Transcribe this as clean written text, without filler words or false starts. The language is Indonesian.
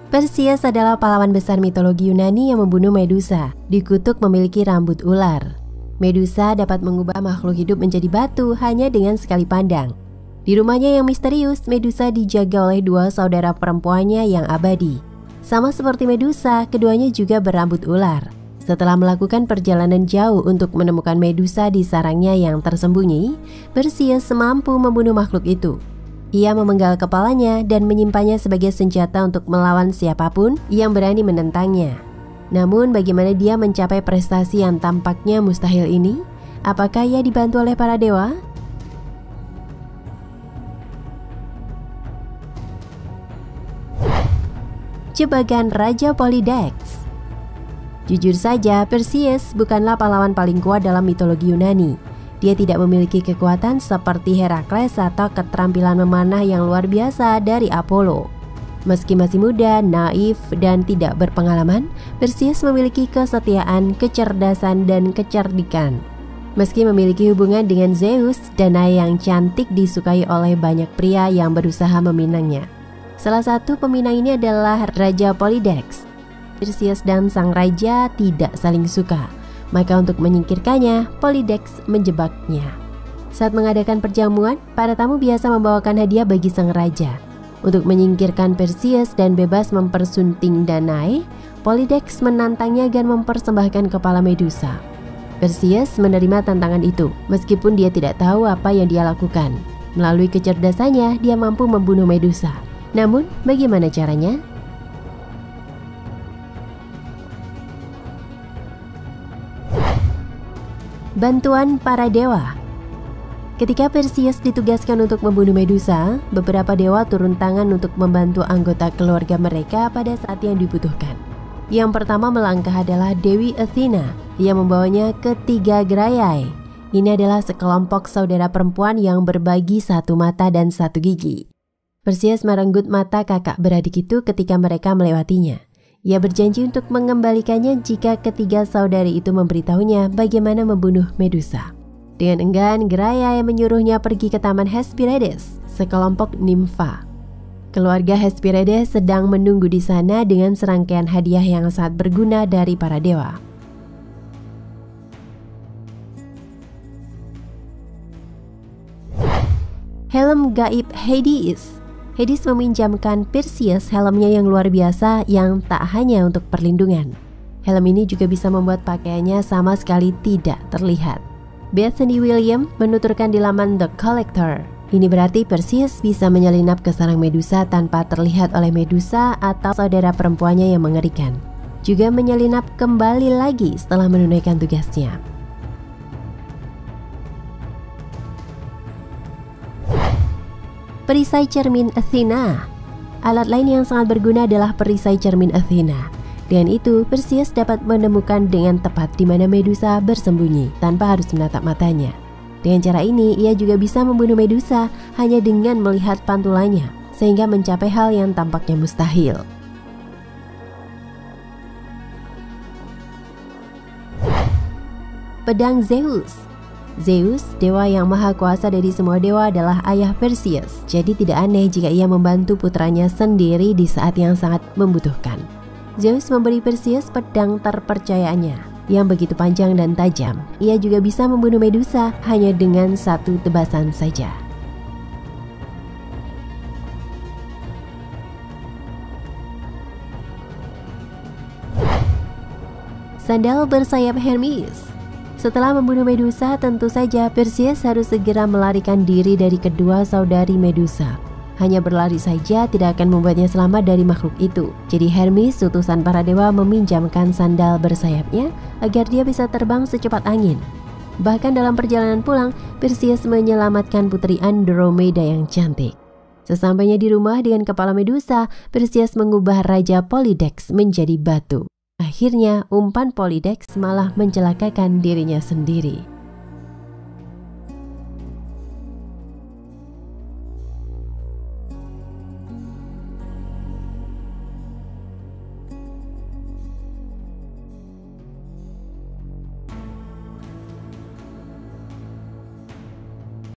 Perseus adalah pahlawan besar mitologi Yunani yang membunuh Medusa. Dikutuk memiliki rambut ular. Medusa dapat mengubah makhluk hidup menjadi batu hanya dengan sekali pandang. Di rumahnya yang misterius, Medusa dijaga oleh dua saudara perempuannya yang abadi. Sama seperti Medusa, keduanya juga berambut ular. Setelah melakukan perjalanan jauh untuk menemukan Medusa di sarangnya yang tersembunyi, Perseus mampu membunuh makhluk itu. Ia memenggal kepalanya dan menyimpannya sebagai senjata untuk melawan siapapun yang berani menentangnya. Namun bagaimana dia mencapai prestasi yang tampaknya mustahil ini? Apakah ia dibantu oleh para dewa? Jebakan Raja Polydex. Jujur saja, Perseus bukanlah pahlawan paling kuat dalam mitologi Yunani. Dia tidak memiliki kekuatan seperti Herakles atau keterampilan memanah yang luar biasa dari Apollo. Meski masih muda, naif, dan tidak berpengalaman, Perseus memiliki kesetiaan, kecerdasan, dan kecerdikan. Meski memiliki hubungan dengan Zeus, Danae yang cantik disukai oleh banyak pria yang berusaha meminangnya. Salah satu peminang ini adalah Raja Polydex. Perseus dan sang raja tidak saling suka. Maka untuk menyingkirkannya, Polydex menjebaknya. Saat mengadakan perjamuan, para tamu biasa membawakan hadiah bagi sang raja. Untuk menyingkirkan Perseus dan bebas mempersunting Danae, Polydex menantangnya dan mempersembahkan kepala Medusa. Perseus menerima tantangan itu, meskipun dia tidak tahu apa yang dia lakukan. Melalui kecerdasannya, dia mampu membunuh Medusa. Namun, bagaimana caranya? Bantuan para dewa. Ketika Perseus ditugaskan untuk membunuh Medusa, beberapa dewa turun tangan untuk membantu anggota keluarga mereka pada saat yang dibutuhkan. Yang pertama melangkah adalah Dewi Athena yang membawanya ke tiga Graiai. Ini adalah sekelompok saudara perempuan yang berbagi satu mata dan satu gigi. Perseus merenggut mata kakak beradik itu ketika mereka melewatinya. Ia berjanji untuk mengembalikannya jika ketiga saudari itu memberitahunya bagaimana membunuh Medusa. Dengan enggan, Graiai menyuruhnya pergi ke Taman Hesperides, sekelompok nimfa. Keluarga Hesperides sedang menunggu di sana dengan serangkaian hadiah yang sangat berguna dari para dewa. Helm gaib Hades. Hades meminjamkan Perseus helmnya yang luar biasa yang tak hanya untuk perlindungan. Helm ini juga bisa membuat pakaiannya sama sekali tidak terlihat. Bethany William menuturkan di laman The Collector. Ini berarti Perseus bisa menyelinap ke sarang Medusa tanpa terlihat oleh Medusa atau saudara perempuannya yang mengerikan. Juga menyelinap kembali lagi setelah menunaikan tugasnya. Perisai cermin Athena. Alat lain yang sangat berguna adalah perisai cermin Athena. Dengan itu, Perseus dapat menemukan dengan tepat di mana Medusa bersembunyi tanpa harus menatap matanya. Dengan cara ini, ia juga bisa membunuh Medusa hanya dengan melihat pantulannya, sehingga mencapai hal yang tampaknya mustahil. Pedang Zeus. Zeus, dewa yang maha kuasa dari semua dewa, adalah ayah Perseus. Jadi tidak aneh jika ia membantu putranya sendiri di saat yang sangat membutuhkan. Zeus memberi Perseus pedang terpercayaannya yang begitu panjang dan tajam. Ia juga bisa membunuh Medusa hanya dengan satu tebasan saja. Sandal bersayap Hermes. Setelah membunuh Medusa, tentu saja Perseus harus segera melarikan diri dari kedua saudari Medusa. Hanya berlari saja tidak akan membuatnya selamat dari makhluk itu. Jadi Hermes, utusan para dewa, meminjamkan sandal bersayapnya agar dia bisa terbang secepat angin. Bahkan dalam perjalanan pulang, Perseus menyelamatkan putri Andromeda yang cantik. Sesampainya di rumah dengan kepala Medusa, Perseus mengubah Raja Polydex menjadi batu. Akhirnya, umpan Polydex malah mencelakakan dirinya sendiri.